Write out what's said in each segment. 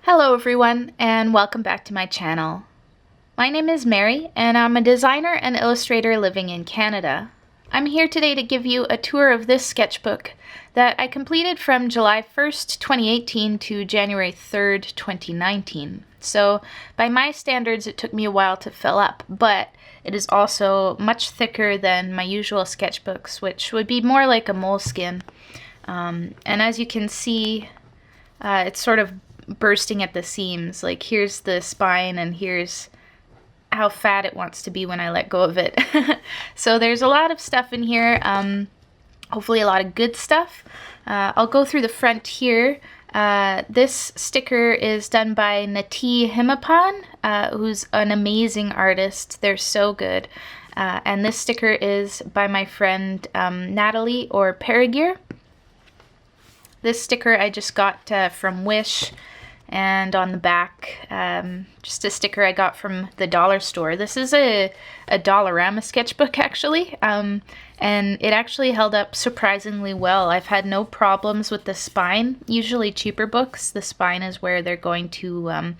Hello everyone, and welcome back to my channel. My name is Mary, and I'm a designer and illustrator living in Canada. I'm here today to give you a tour of this sketchbook that I completed from July 1st, 2018 to January 3rd, 2019. So by my standards, it took me a while to fill up, but it is also much thicker than my usual sketchbooks, which would be more like a moleskin. And as you can see, it's sort of bursting at the seams. Like here's the spine and here's how fat it wants to be when I let go of it. So there's a lot of stuff in here, hopefully a lot of good stuff. I'll go through the front here. This sticker is done by Nati Himapan, who's an amazing artist. They're so good. And this sticker is by my friend Natalie or Paragear. This sticker I just got from Wish, and on the back, just a sticker I got from the dollar store. This is a Dollarama sketchbook actually, and it actually held up surprisingly well. I've had no problems with the spine. Usually cheaper books, the spine is where they're going to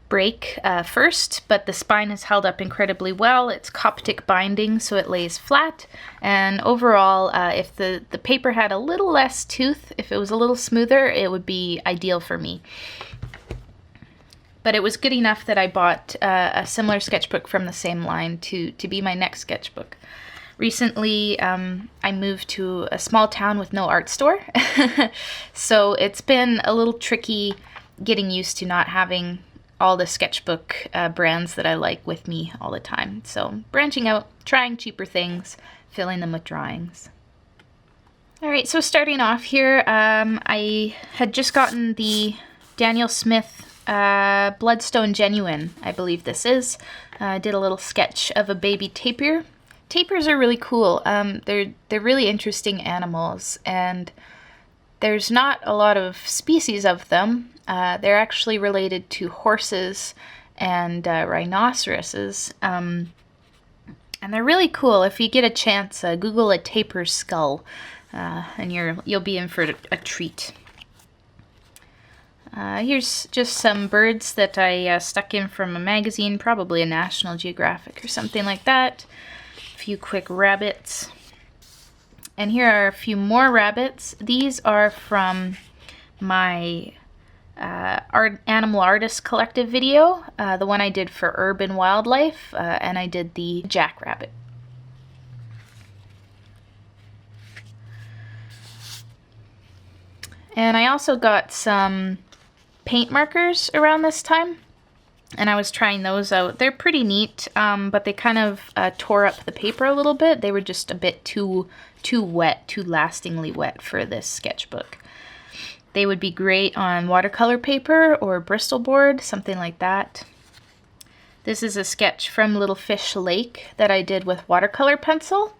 break first, but the spine has held up incredibly well. It's Coptic binding, so it lays flat, and overall, if the paper had a little less tooth, if it was a little smoother, it would be ideal for me. But it was good enough that I bought a similar sketchbook from the same line to be my next sketchbook. Recently, I moved to a small town with no art store, so it's been a little tricky getting used to not having all the sketchbook brands that I like with me all the time. So branching out, trying cheaper things, filling them with drawings. All right, so starting off here, I had just gotten the Daniel Smith Bloodstone Genuine, I believe this is. I did a little sketch of a baby tapir. Tapirs are really cool. They're really interesting animals, and there's not a lot of species of them. They're actually related to horses and rhinoceroses, and they're really cool. If you get a chance, Google a tapir skull, and you'll be in for a treat. Here's just some birds that I stuck in from a magazine, probably a National Geographic or something like that. A few quick rabbits. And here are a few more rabbits. These are from my Animal Artist Collective video, the one I did for Urban Wildlife, and I did the jackrabbit. And I also got some paint markers around this time, and I was trying those out. They're pretty neat, but they kind of tore up the paper a little bit. They were just a bit too wet, too lastingly wet for this sketchbook. They would be great on watercolor paper or Bristol board, something like that. This is a sketch from Little Fish Lake that I did with watercolor pencil,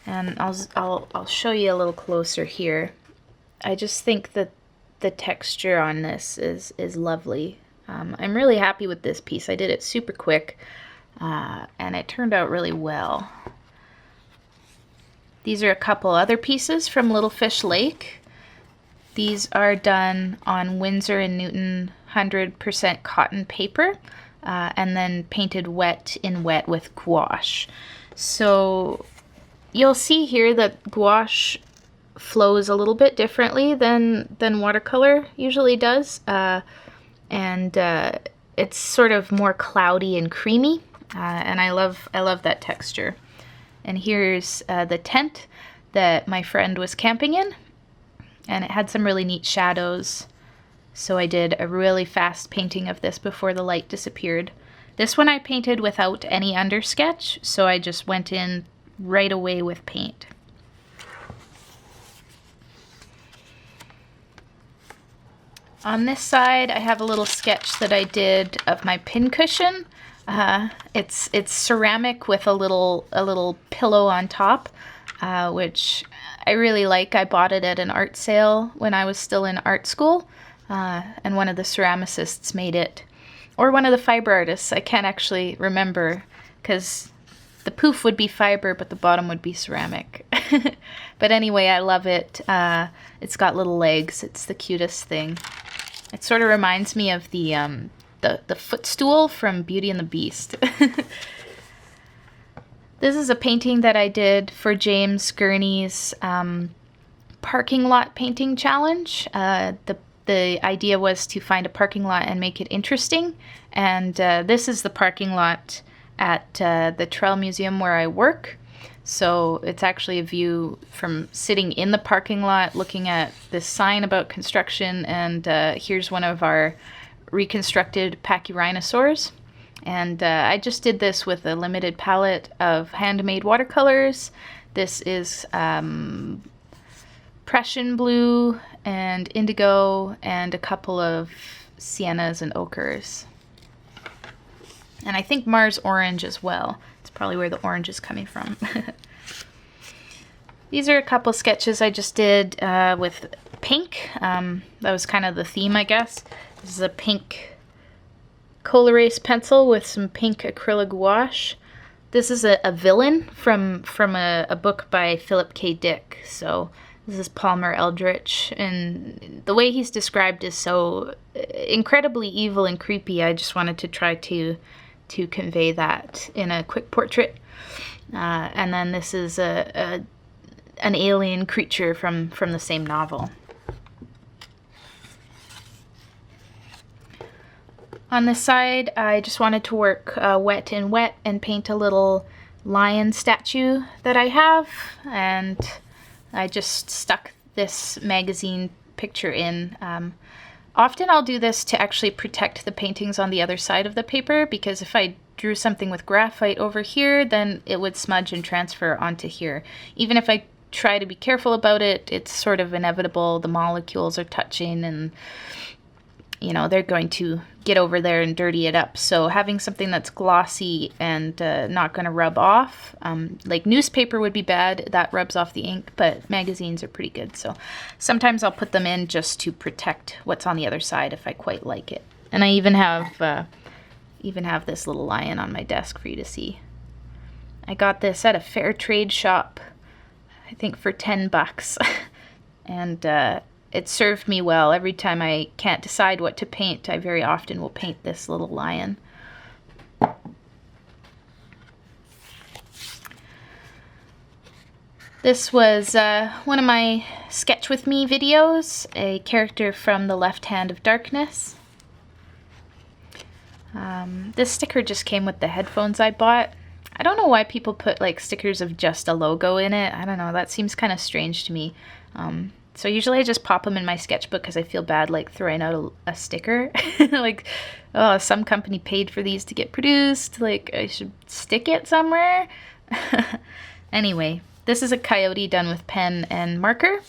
and I'll show you a little closer here. I just think that the texture on this is lovely. I'm really happy with this piece. I did it super quick, and it turned out really well. These are a couple other pieces from Little Fish Lake. These are done on Winsor & Newton 100% cotton paper, and then painted wet in wet with gouache. So you'll see here that gouache flows a little bit differently than watercolor usually does, and it's sort of more cloudy and creamy, and I love that texture. And here's the tent that my friend was camping in, and it had some really neat shadows, so I did a really fast painting of this before the light disappeared. This one I painted without any undersketch, so I just went in right away with paint. On this side, I have a little sketch that I did of my pincushion. It's ceramic with a little pillow on top, which I really like. I bought it at an art sale when I was still in art school, and one of the ceramicists made it, or one of the fiber artists. I can't actually remember, because the poof would be fiber, but the bottom would be ceramic. But anyway, I love it. It's got little legs. It's the cutest thing. It sort of reminds me of the footstool from Beauty and the Beast. This is a painting that I did for James Gurney's parking lot painting challenge. The idea was to find a parking lot and make it interesting. And this is the parking lot at the Trail Museum where I work. So it's actually a view from sitting in the parking lot looking at this sign about construction, and here's one of our reconstructed pachyrhinosaurs. And I just did this with a limited palette of handmade watercolors. This is Prussian blue and indigo and a couple of siennas and ochres. And I think Mars orange as well. It's probably where the orange is coming from. These are a couple sketches I just did with pink. That was kind of the theme, I guess. This is a pink Colorase pencil with some pink acrylic gouache. This is a villain from a book by Philip K. Dick. So this is Palmer Eldritch, and the way he's described is so incredibly evil and creepy. I just wanted to try to convey that in a quick portrait. And then this is an alien creature from the same novel. On this side, I just wanted to work wet in wet and paint a little lion statue that I have, and I just stuck this magazine picture in. Often I'll do this to actually protect the paintings on the other side of the paper, because if I drew something with graphite over here, then it would smudge and transfer onto here. Even if I try to be careful about it, it's sort of inevitable. The molecules are touching and, you know, they're going to get over there and dirty it up. So having something that's glossy and not going to rub off, like newspaper would be bad, that rubs off the ink, but magazines are pretty good. So sometimes I'll put them in just to protect what's on the other side if I quite like it. And I even have this little lion on my desk for you to see. I got this at a fair trade shop, I think for $10, and it served me well. Every time I can't decide what to paint, I very often will paint this little lion. This was one of my Sketch With Me videos, a character from The Left Hand of Darkness. This sticker just came with the headphones I bought. I don't know why people put like stickers of just a logo in it. I don't know, that seems kind of strange to me. So usually I just pop them in my sketchbook because I feel bad like throwing out a sticker. Like, oh, some company paid for these to get produced. Like, I should stick it somewhere. Anyway, this is a coyote done with pen and marker.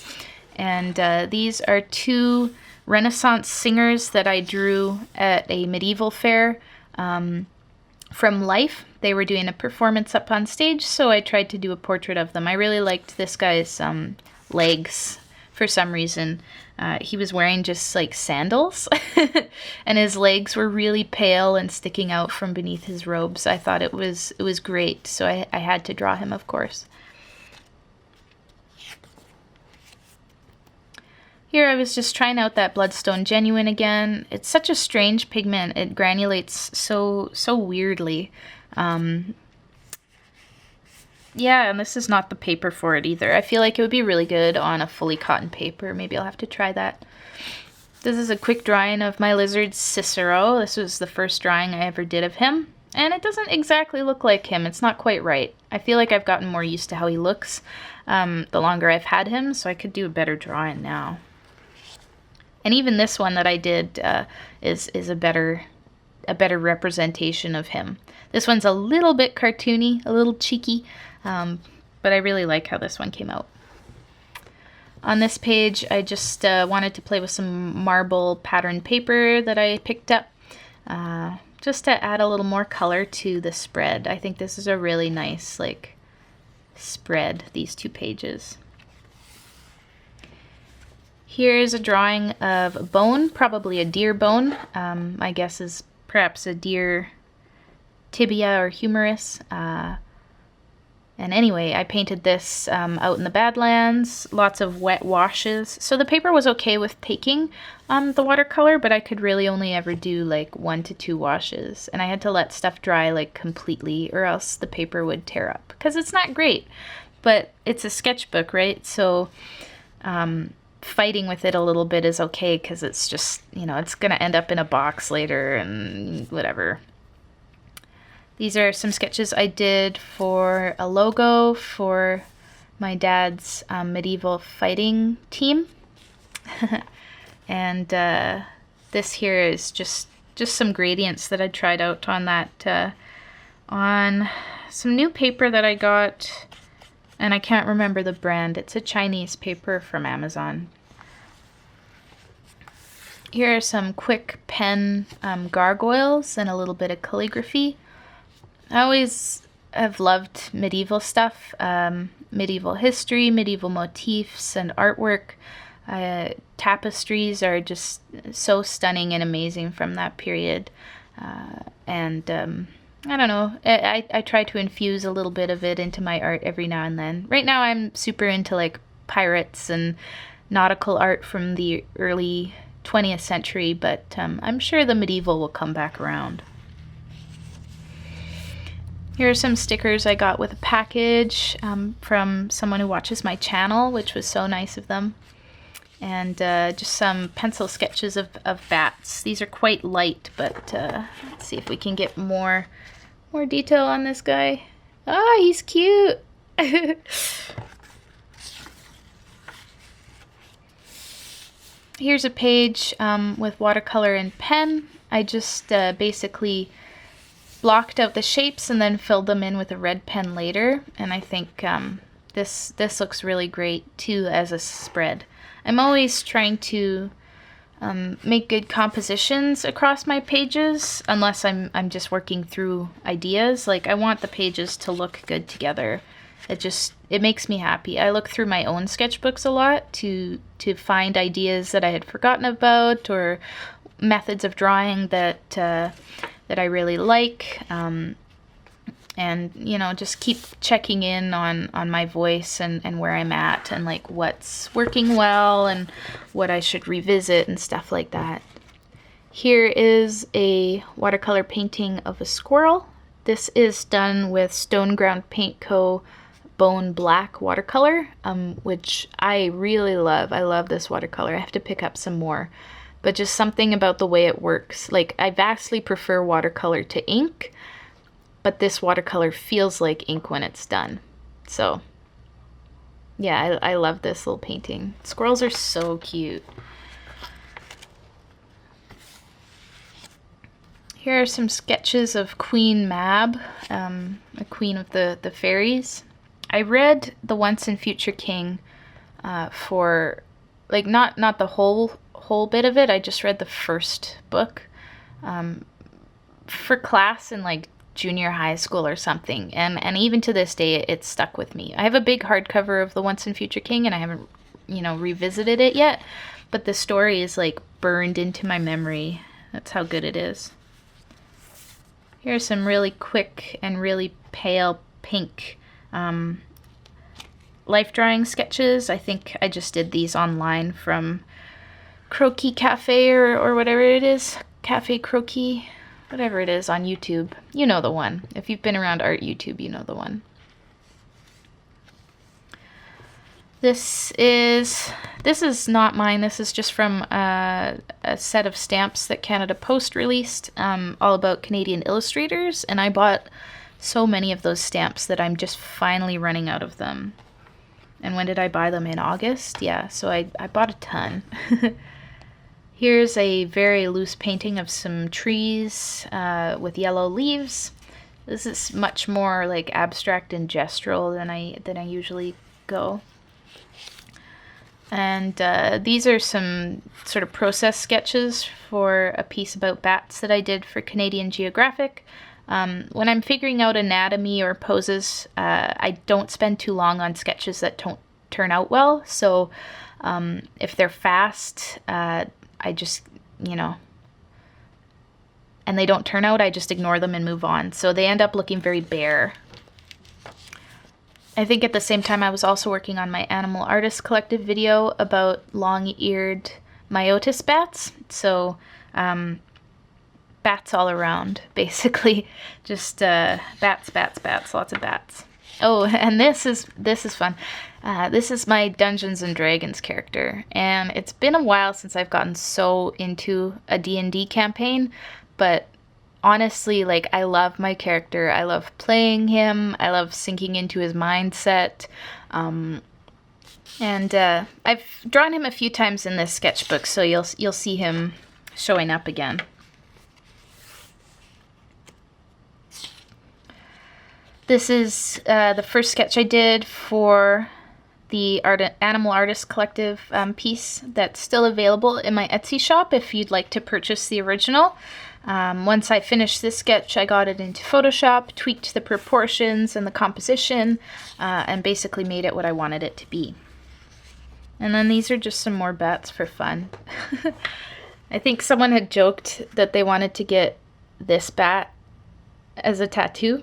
And these are two Renaissance singers that I drew at a medieval fair from life. They were doing a performance up on stage, so I tried to do a portrait of them. I really liked this guy's legs. For some reason, he was wearing just like sandals and his legs were really pale and sticking out from beneath his robes. I thought it was great, so I had to draw him, of course. Here I was just trying out that Bloodstone Genuine again. It's such a strange pigment. It granulates so weirdly. Yeah, and this is not the paper for it either. I feel like it would be really good on a fully cotton paper. Maybe I'll have to try that. This is a quick drawing of my lizard Cicero. This was the first drawing I ever did of him. And it doesn't exactly look like him. It's not quite right. I feel like I've gotten more used to how he looks the longer I've had him, so I could do a better drawing now. And even this one that I did is a better representation of him. This one's a little bit cartoony, a little cheeky, but I really like how this one came out. On this page, I just wanted to play with some marble pattern paper that I picked up, just to add a little more color to the spread. I think this is a really nice, like, spread, these two pages. Here's a drawing of a bone, probably a deer bone. My guess is perhaps a deer tibia or humerus. And anyway, I painted this out in the Badlands, lots of wet washes. So the paper was okay with taking the watercolor, but I could really only ever do like 1 to 2 washes. And I had to let stuff dry like completely or else the paper would tear up. Because it's not great, but it's a sketchbook, right? So fighting with it a little bit is okay because it's just, you know, it's going to end up in a box later and whatever. These are some sketches I did for a logo for my dad's medieval fighting team. And this here is just some gradients that I tried out on that, on some new paper that I got, and I can't remember the brand. It's a Chinese paper from Amazon. Here are some quick pen gargoyles and a little bit of calligraphy. I always have loved medieval stuff, medieval history, medieval motifs, and artwork. Tapestries are just so stunning and amazing from that period. And I don't know, I try to infuse a little bit of it into my art every now and then. Right now I'm super into like pirates and nautical art from the early 20th century, but I'm sure the medieval will come back around. Here are some stickers I got with a package from someone who watches my channel, which was so nice of them. And just some pencil sketches of bats. These are quite light, but let's see if we can get more detail on this guy. Ah, he's cute! Here's a page with watercolor and pen. I just basically blocked out the shapes and then filled them in with a red pen later, and I think this looks really great too as a spread. I'm always trying to make good compositions across my pages, unless I'm just working through ideas. Like I want the pages to look good together. It makes me happy. I look through my own sketchbooks a lot to find ideas that I had forgotten about or methods of drawing that I really like, and you know, just keep checking in on my voice and where I'm at and like what's working well and what I should revisit and stuff like that. Here is a watercolor painting of a squirrel. This is done with Stone Ground Paint Co. Bone Black watercolor, which I really love. I love this watercolor. I have to pick up some more. But just something about the way it works. Like, I vastly prefer watercolor to ink, but this watercolor feels like ink when it's done. So, yeah, I love this little painting. Squirrels are so cute. Here are some sketches of Queen Mab, a queen of the fairies. I read The Once and Future King for, like, not the whole bit of it. I just read the first book for class in like junior high school or something, and even to this day it stuck with me. I have a big hardcover of The Once and Future King and I haven't, you know, revisited it yet, but the story is like burned into my memory. That's how good it is. Here's some really quick and really pale pink life drawing sketches. I think I just did these online from Croquis Cafe or whatever it is. Cafe Croquis, whatever it is on YouTube. You know the one. If you've been around art YouTube, you know the one. This is not mine. This is just from a set of stamps that Canada Post released, all about Canadian illustrators, and I bought so many of those stamps that I'm just finally running out of them. And when did I buy them? In August? Yeah, so I bought a ton. Here's a very loose painting of some trees with yellow leaves. This is much more like abstract and gestural than I usually go. And these are some sort of process sketches for a piece about bats that I did for Canadian Geographic. When I'm figuring out anatomy or poses, I don't spend too long on sketches that don't turn out well. So if they're fast, I just, you know, and they don't turn out, I just ignore them and move on. So they end up looking very bare. I think at the same time I was also working on my Animal Artist Collective video about long-eared Myotis bats. So bats all around, basically. Just bats, bats, bats, lots of bats. Oh, and this is fun. This is my Dungeons and Dragons character, and it's been a while since I've gotten so into a D&D campaign, but honestly, like, I love my character. I love playing him. I love sinking into his mindset. And I've drawn him a few times in this sketchbook, so you'll see him showing up again. This is the first sketch I did for the Animal Artist Collective piece that's still available in my Etsy shop if you'd like to purchase the original. Once I finished this sketch, I got it into Photoshop, tweaked the proportions and the composition, and basically made it what I wanted it to be. And then these are just some more bats for fun. I think someone had joked that they wanted to get this bat as a tattoo.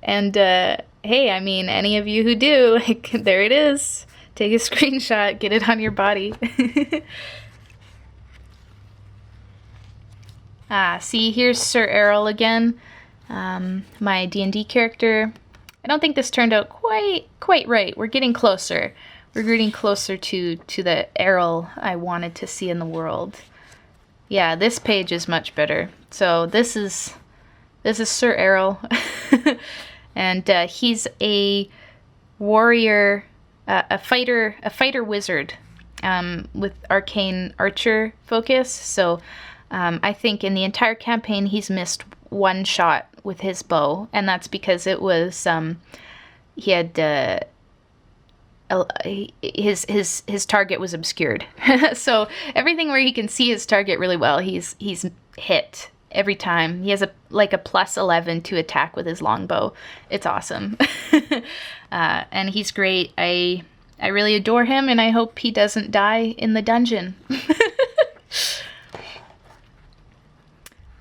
And hey, I mean, any of you who do, like, there it is. Take a screenshot, get it on your body. See, here's Sir Errol again, my D&D character. I don't think this turned out quite right. We're getting closer. We're getting closer to the Errol I wanted to see in the world. Yeah, this page is much better. So this is Sir Errol, and he's a warrior, a fighter wizard, with arcane archer focus. So I think in the entire campaign he's missed one shot with his bow, and that's because it was he had his target was obscured. So everything where he can see his target really well, he's hit every time. He has a +11 to attack with his longbow. It's awesome. And he's great. I really adore him, and I hope he doesn't die in the dungeon.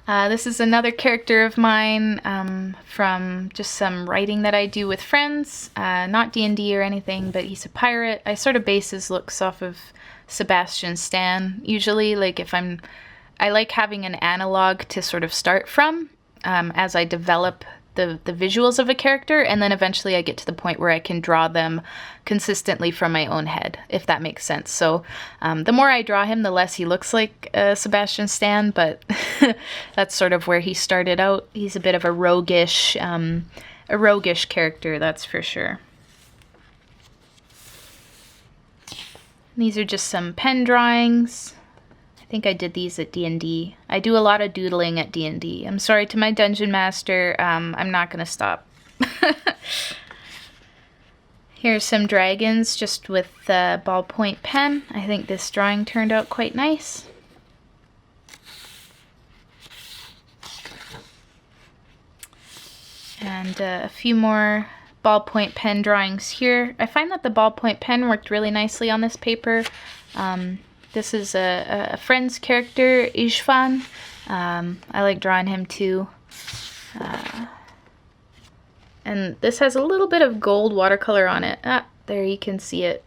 This is another character of mine from just some writing that I do with friends. Not D&D or anything, but he's a pirate. I sort of base his looks off of Sebastian Stan, usually. Like, I like having an analog to sort of start from as I develop the visuals of a character, and then eventually I get to the point where I can draw them consistently from my own head, if that makes sense. So the more I draw him, the less he looks like Sebastian Stan, but that's sort of where he started out. He's a bit of a roguish character, that's for sure. These are just some pen drawings. I think I did these at D&D. I do a lot of doodling at D&D. I'm sorry to my dungeon master. I'm not going to stop. Here's some dragons just with the ballpoint pen. I think this drawing turned out quite nice. And a few more ballpoint pen drawings here. I find that the ballpoint pen worked really nicely on this paper. This is a friend's character, Ishvan. I like drawing him too. And this has a little bit of gold watercolor on it. There you can see it.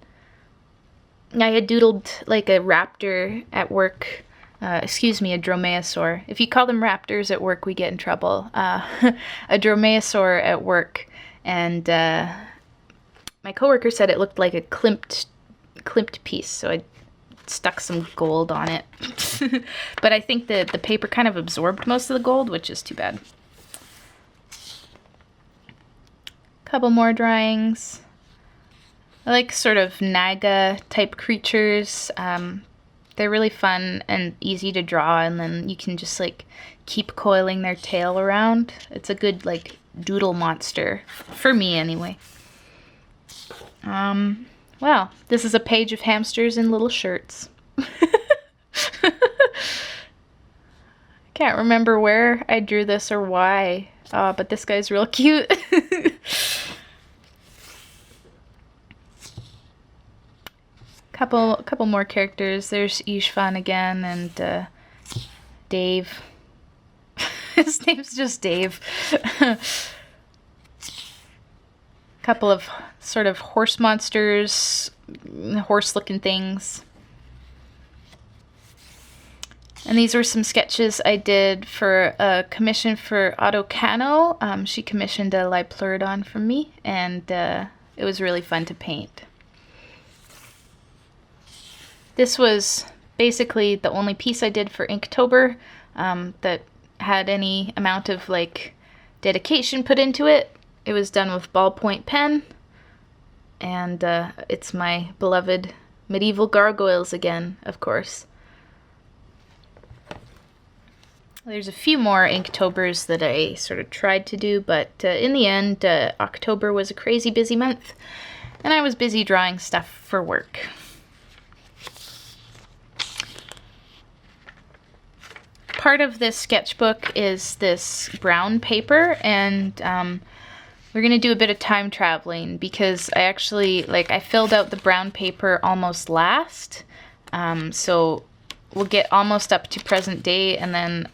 I had doodled like a raptor at work. Excuse me, a dromaeosaur. If you call them raptors at work, we get in trouble. A dromaeosaur at work. And my coworker said it looked like a klimt piece, so I stuck some gold on it. But I think the paper kind of absorbed most of the gold, which is too bad. Couple more drawings. I like sort of Naga type creatures. They're really fun and easy to draw, and then you can just like keep coiling their tail around. It's a good like doodle monster, for me anyway. Well, this is a page of hamsters in little shirts. Can't remember where I drew this or why, but this guy's real cute. Couple more characters. There's Ishvan again, and Dave. His name's just Dave. couple of sort of horse monsters, horse-looking things. And these were some sketches I did for a commission for Otto Cano. She commissioned a Lipleurodon from me, and it was really fun to paint. This was basically the only piece I did for Inktober that had any amount of like dedication put into it. It was done with ballpoint pen, and it's my beloved medieval gargoyles again, of course. There's a few more Inktobers that I sort of tried to do, but in the end, October was a crazy busy month, and I was busy drawing stuff for work. Part of this sketchbook is this brown paper, and we're gonna do a bit of time traveling because I actually, I filled out the brown paper almost last, so we'll get almost up to present day and then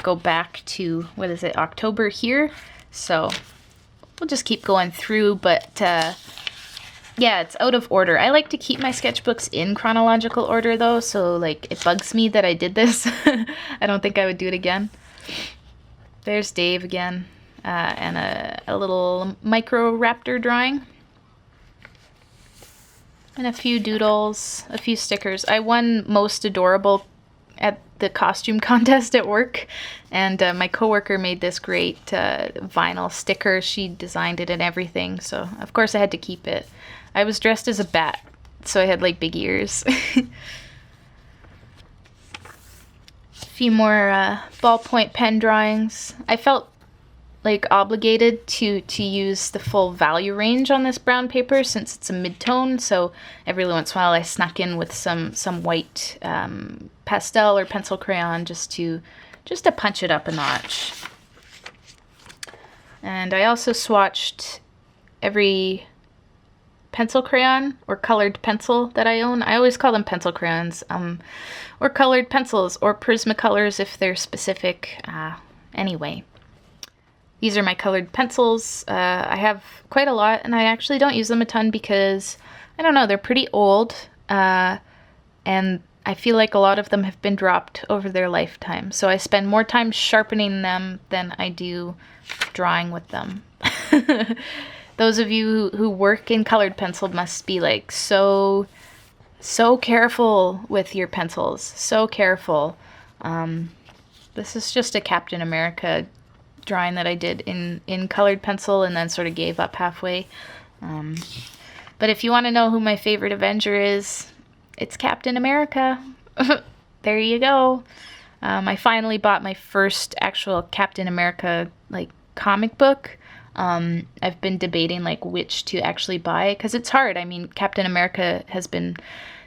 go back to, what is it, October here. So we'll just keep going through, but yeah, it's out of order. I like to keep my sketchbooks in chronological order though, so it bugs me that I did this. I don't think I would do it again. There's Dave again, and a little micro raptor drawing. And a few doodles, a few stickers. I won most adorable at the costume contest at work, and my coworker made this great vinyl sticker. She designed it and everything, so of course I had to keep it. I was dressed as a bat, so I had big ears. A few more ballpoint pen drawings. I felt obligated to use the full value range on this brown paper since it's a mid-tone, so every once in a while I snuck in with some white pastel or pencil crayon just to punch it up a notch. And I also swatched every pencil crayon or colored pencil that I own. I always call them pencil crayons, or colored pencils, or Prismacolors if they're specific. Anyway. These are my colored pencils. I have quite a lot, and I actually don't use them a ton because, I don't know, they're pretty old, and I feel like a lot of them have been dropped over their lifetime. So I spend more time sharpening them than I do drawing with them. Those of you who work in colored pencil must be so careful with your pencils. So careful. This is just a Captain America drawing that I did in colored pencil and then sort of gave up halfway. But if you want to know who my favorite Avenger is, it's Captain America. There you go. I finally bought my first actual Captain America comic book. I've been debating which to actually buy because it's hard. I mean, Captain America has been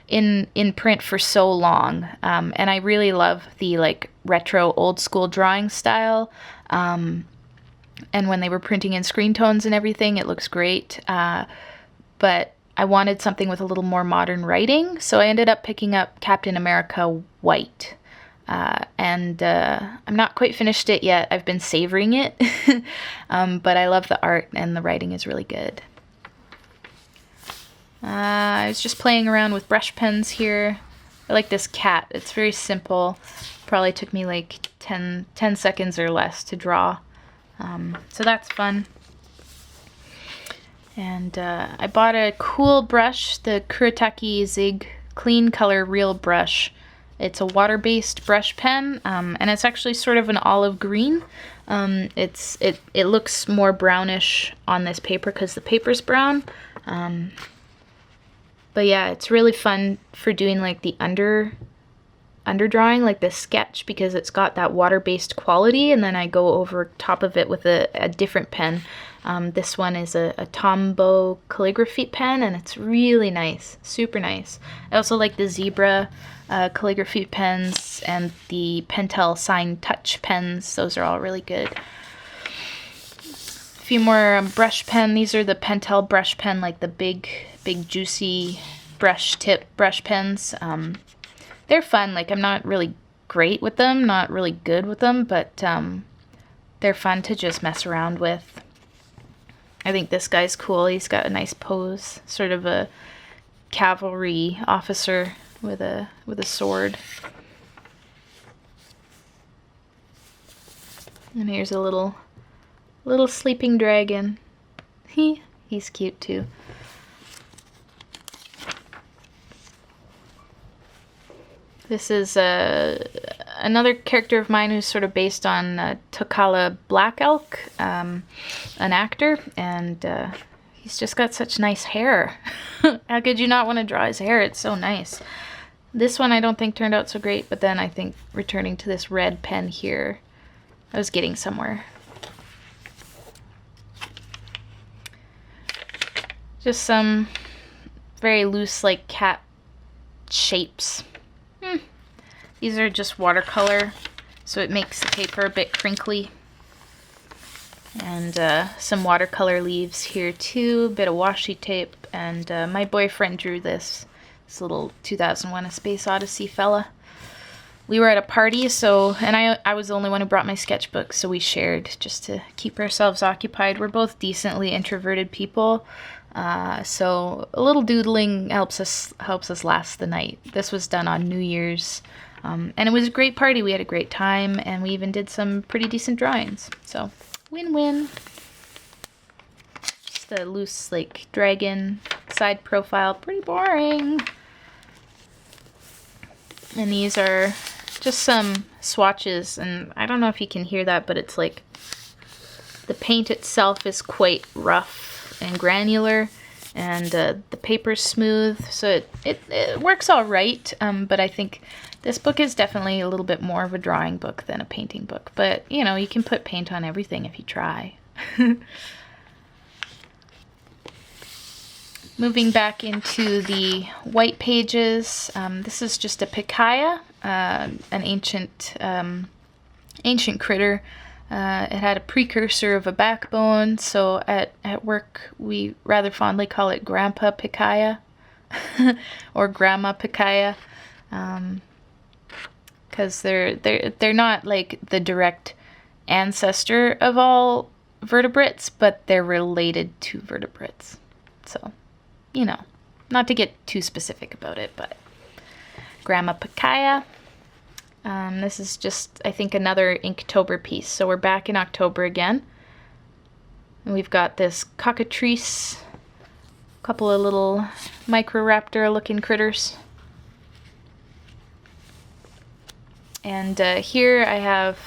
in print for so long, and I really love the retro old school drawing style, and when they were printing in screen tones and everything, it looks great, but I wanted something with a little more modern writing, so I ended up picking up Captain America White, and I'm not quite finished it yet. I've been savoring it, but I love the art and the writing is really good. I was just playing around with brush pens here. I like this cat. It's very simple. Probably took me 10 seconds or less to draw. So that's fun. And I bought a cool brush, the Kuretake Zig Clean Color Real Brush. It's a water-based brush pen, and it's actually sort of an olive green. It looks more brownish on this paper because the paper's brown. But yeah, it's really fun for doing the underdrawing, the sketch, because it's got that water-based quality, and then I go over top of it with a different pen. This one is a Tombow calligraphy pen, and it's really nice, super nice. I also like the Zebra calligraphy pens and the Pentel Sign Touch pens. Those are all really good. A few more brush pen. These are the Pentel brush pen, the big juicy brush tip brush pens. They're fun. I'm not really great with them, not really good with them, but they're fun to just mess around with. I think this guy's cool. He's got a nice pose, sort of a cavalry officer with a sword. And here's a little sleeping dragon. He's cute too. This is another character of mine who's sort of based on Tokala Black Elk, an actor, and he's just got such nice hair. How could you not want to draw his hair? It's so nice. This one I don't think turned out so great, but then I think returning to this red pen here, I was getting somewhere. Just some very loose, like, cat shapes. These are just watercolor, so it makes the paper a bit crinkly. And some watercolor leaves here too, a bit of washi tape, and my boyfriend drew this little 2001: A Space Odyssey fella. We were at a party, and I was the only one who brought my sketchbook, so we shared just to keep ourselves occupied. We're both decently introverted people, so a little doodling helps us last the night. This was done on New Year's, and it was a great party. We had a great time, and we even did some pretty decent drawings. So win-win. Just a loose, like, dragon side profile. Pretty boring. And these are just some swatches, and I don't know if you can hear that, but it's like the paint itself is quite rough and granular, and the paper's smooth, so it works all right, but I think this book is definitely a little bit more of a drawing book than a painting book, but you know, you can put paint on everything if you try. Moving back into the white pages, this is just a picaya, an ancient critter. It had a precursor of a backbone, so at work we rather fondly call it Grandpa Picaya or Grandma Picaya, because they're not like the direct ancestor of all vertebrates, but they're related to vertebrates. So, you know, not to get too specific about it, but Grandma Picaya. This is just, I think, another Inktober piece. So we're back in October again. And we've got this cockatrice, a couple of little Microraptor looking critters. And here I have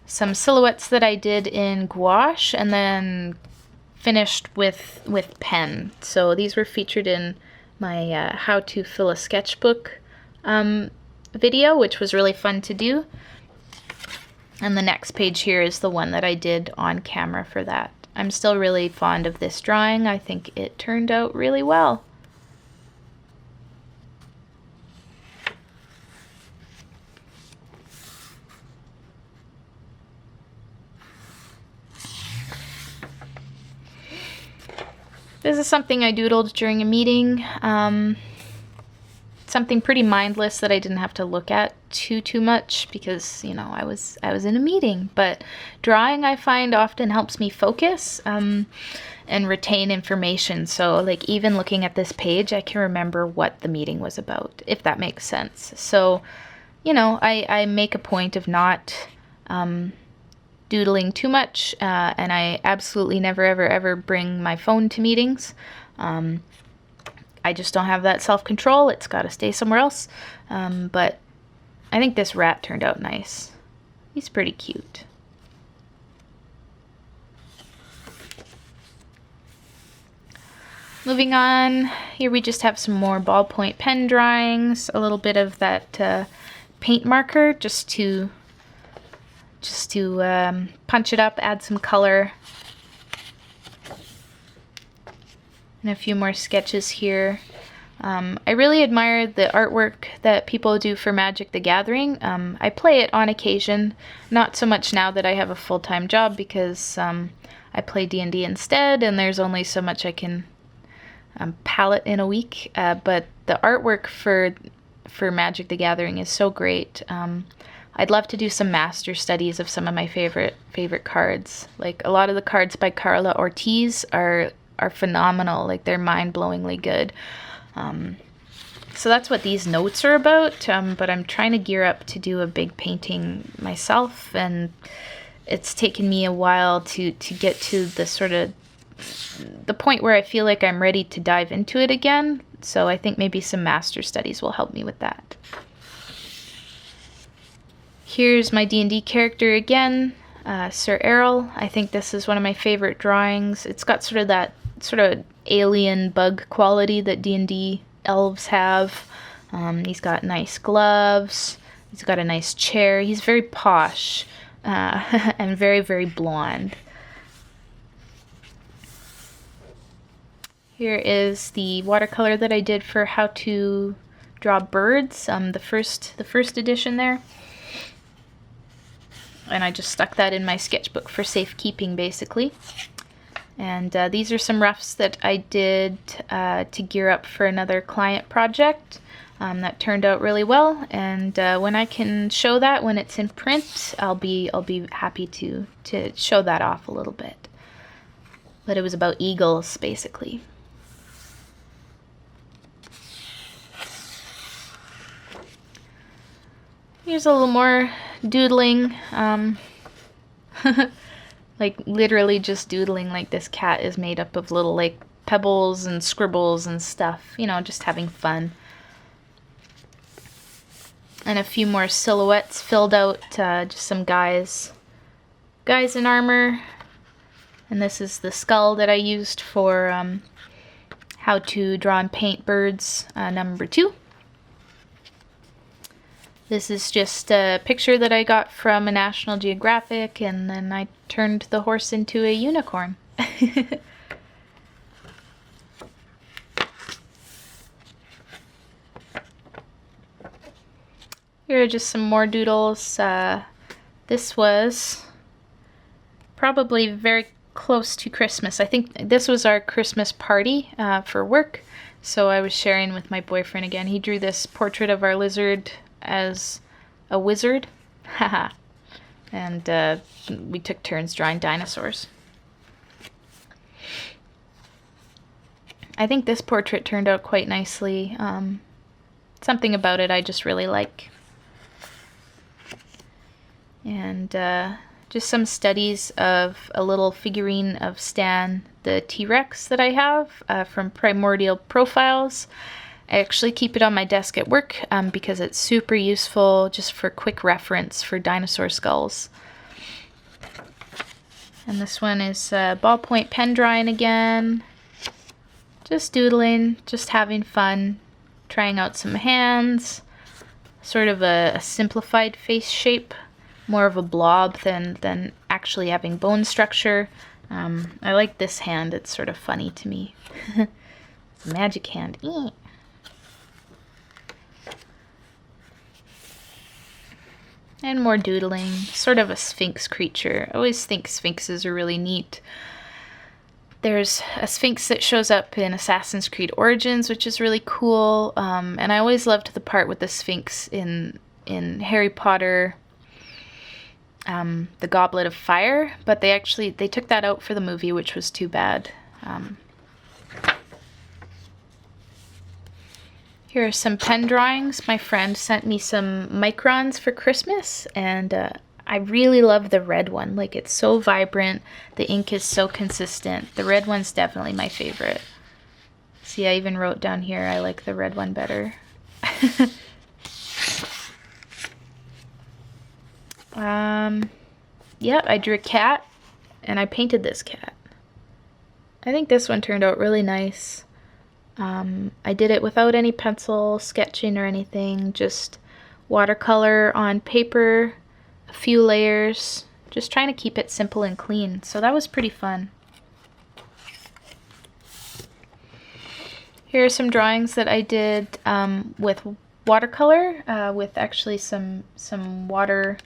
some silhouettes that I did in gouache and then finished with pen. So these were featured in my how to fill a sketchbook video, which was really fun to do. And the next page here is the one that I did on camera for that. I'm still really fond of this drawing. I think it turned out really well. This is something I doodled during a meeting. Something pretty mindless that I didn't have to look at too much because, you know, I was in a meeting. But drawing, I find, often helps me focus and retain information. So, like, even looking at this page, I can remember what the meeting was about, if that makes sense. So, you know, I make a point of not doodling too much, and I absolutely never ever bring my phone to meetings. I just don't have that self-control. It's got to stay somewhere else. But I think this rat turned out nice. He's pretty cute. Moving on, here we just have some more ballpoint pen drawings, a little bit of that paint marker just to punch it up, add some color. And a few more sketches here. I really admire the artwork that people do for Magic the Gathering. I play it on occasion, not so much now that I have a full-time job because I play D&D instead, and there's only so much I can palette in a week. But the artwork for Magic the Gathering is so great. I'd love to do some master studies of some of my favorite cards. Like a lot of the cards by Carla Ortiz are phenomenal. Like they're mind-blowingly good. So that's what these notes are about. But I'm trying to gear up to do a big painting myself, and it's taken me a while to get to the sort of the point where I feel like I'm ready to dive into it again. So I think maybe some master studies will help me with that. Here's my D&D character again, Sir Errol. I think this is one of my favorite drawings. It's got sort of that sort of alien bug quality that D&D elves have. He's got nice gloves. He's got a nice chair. He's very posh and very, very blonde. Here is the watercolor that I did for how to draw birds, the first edition there. And I just stuck that in my sketchbook for safekeeping, basically. And these are some roughs that I did to gear up for another client project that turned out really well. And when I can show that, when it's in print, I'll be happy to show that off a little bit. But it was about eagles, basically. Here's a little more doodling, like literally just doodling. Like this cat is made up of little like pebbles and scribbles and stuff, you know, just having fun. And a few more silhouettes filled out, just some guys in armor. And this is the skull that I used for how to draw and paint birds, number 2. This is just a picture that I got from a National Geographic, and then I turned the horse into a unicorn. Here are just some more doodles. This was probably very close to Christmas. I think this was our Christmas party for work, so I was sharing with my boyfriend again. He drew this portrait of our lizard as a wizard. Haha. And we took turns drawing dinosaurs. I think this portrait turned out quite nicely. Something about it I just really like. And just some studies of a little figurine of Stan the T-Rex that I have from Primordial Profiles. I actually keep it on my desk at work because it's super useful just for quick reference for dinosaur skulls. And this one is ballpoint pen drawing again. Just doodling, just having fun, trying out some hands. Sort of a simplified face shape, more of a blob than actually having bone structure. I like this hand, it's sort of funny to me. It's a magic hand. And more doodling, sort of a sphinx creature. I always think sphinxes are really neat. There's a sphinx that shows up in Assassin's Creed Origins, which is really cool. And I always loved the part with the sphinx in Harry Potter, the Goblet of Fire, but they took that out for the movie, which was too bad. Here are some pen drawings. My friend sent me some microns for Christmas, and I really love the red one. Like, it's so vibrant. The ink is so consistent. The red one's definitely my favorite. See, I even wrote down here I like the red one better. Yeah, I drew a cat, and I painted this cat. I think this one turned out really nice. I did it without any pencil sketching or anything, just watercolor on paper, a few layers, just trying to keep it simple and clean. So that was pretty fun. Here are some drawings that I did with watercolor, with actually some water,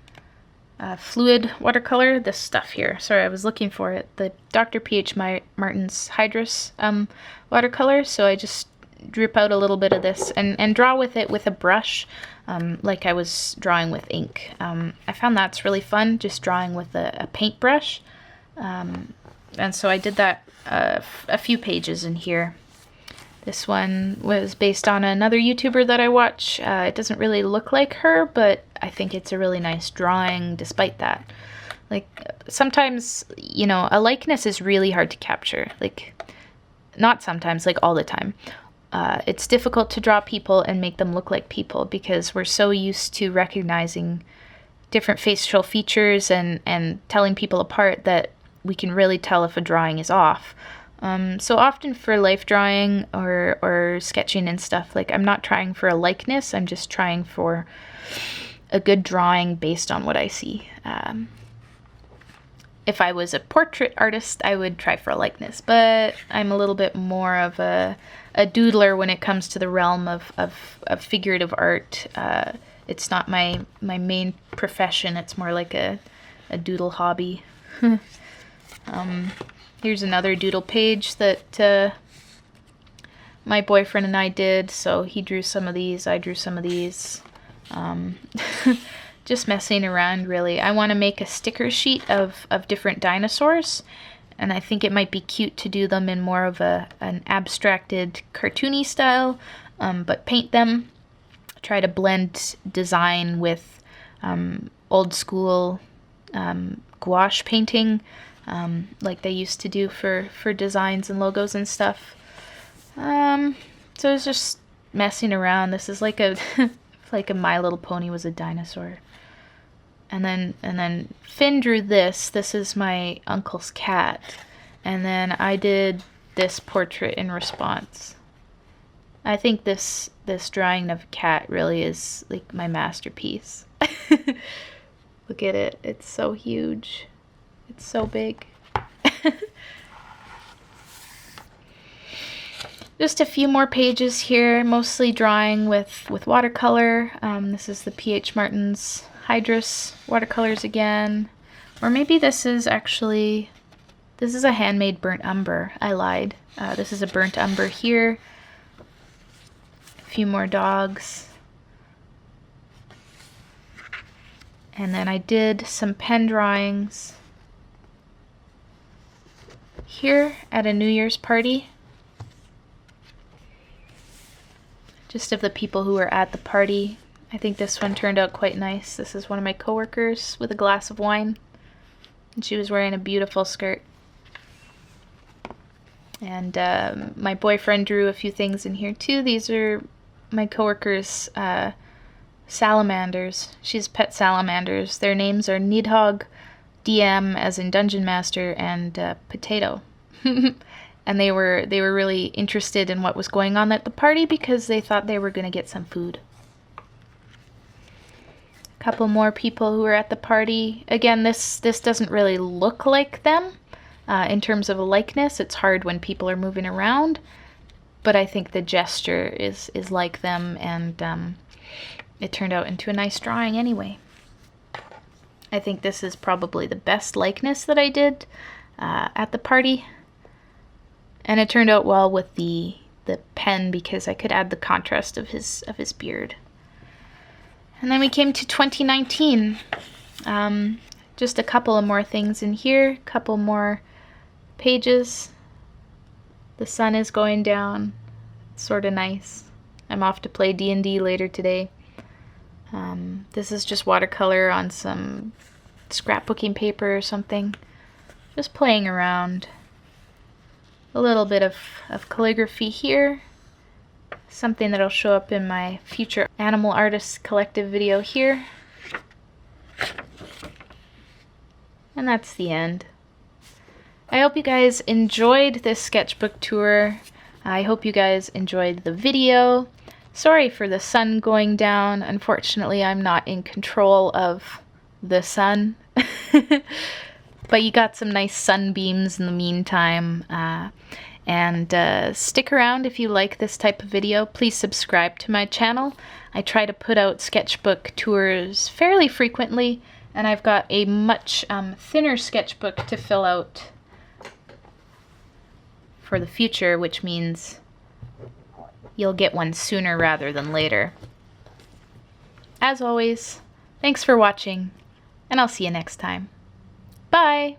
fluid watercolor, this stuff here. Sorry, I was looking for it. The Dr. P.H. Martin's Hydrus watercolor. So I just drip out a little bit of this and draw with it with a brush, like I was drawing with ink. I found that's really fun, just drawing with a paintbrush. And so I did that a few pages in here. This one was based on another YouTuber that I watch. It doesn't really look like her, but I think it's a really nice drawing despite that. Like, sometimes, you know, a likeness is really hard to capture. Like, not sometimes, like all the time. It's difficult to draw people and make them look like people because we're so used to recognizing different facial features and telling people apart that we can really tell if a drawing is off. So often for life drawing or sketching and stuff, like, I'm not trying for a likeness, I'm just trying for a good drawing based on what I see. If I was a portrait artist, I would try for a likeness, but I'm a little bit more of a doodler when it comes to the realm of figurative art. It's not my main profession, it's more like a doodle hobby. Here's another doodle page that my boyfriend and I did. So he drew some of these, I drew some of these. Just messing around, really. I want to make a sticker sheet of different dinosaurs, and I think it might be cute to do them in more of an abstracted, cartoony style, but paint them. Try to blend design with old school gouache painting, like they used to do for designs and logos and stuff. So it's just messing around. This is like a like a My Little Pony was a dinosaur. And then Finn drew this. This is my uncle's cat. And then I did this portrait in response. I think this drawing of a cat really is like my masterpiece. Look at it. It's so huge. It's so big. Just a few more pages here, mostly drawing with watercolor. This is the P.H. Martin's Hydrus watercolors again. Or maybe this is a handmade burnt umber. I lied. This is a burnt umber here. A few more dogs. And then I did some pen drawings here at a New Year's party. Just of the people who were at the party. I think this one turned out quite nice. This is one of my coworkers with a glass of wine. And she was wearing a beautiful skirt. And my boyfriend drew a few things in here too. These are my coworkers' salamanders. She's pet salamanders. Their names are Nidhogg, DM as in Dungeon Master, and Potato. And they were really interested in what was going on at the party because they thought they were going to get some food. A couple more people who were at the party. Again, this doesn't really look like them in terms of a likeness. It's hard when people are moving around, but I think the gesture is like them, and it turned out into a nice drawing anyway. I think this is probably the best likeness that I did at the party. And it turned out well with the pen because I could add the contrast of his beard. And then we came to 2019. Just a couple of more things in here, couple more pages. The sun is going down. It's sort of nice. I'm off to play D&D later today. This is just watercolor on some scrapbooking paper or something. Just playing around. A little bit of calligraphy here. Something that'll show up in my future Animal Artists Collective video here. And that's the end. I hope you guys enjoyed this sketchbook tour. I hope you guys enjoyed the video. Sorry for the sun going down. Unfortunately, I'm not in control of the sun. But you got some nice sunbeams in the meantime. And stick around if you like this type of video. Please subscribe to my channel. I try to put out sketchbook tours fairly frequently, and I've got a much thinner sketchbook to fill out for the future, which means you'll get one sooner rather than later. As always, thanks for watching, and I'll see you next time. Bye!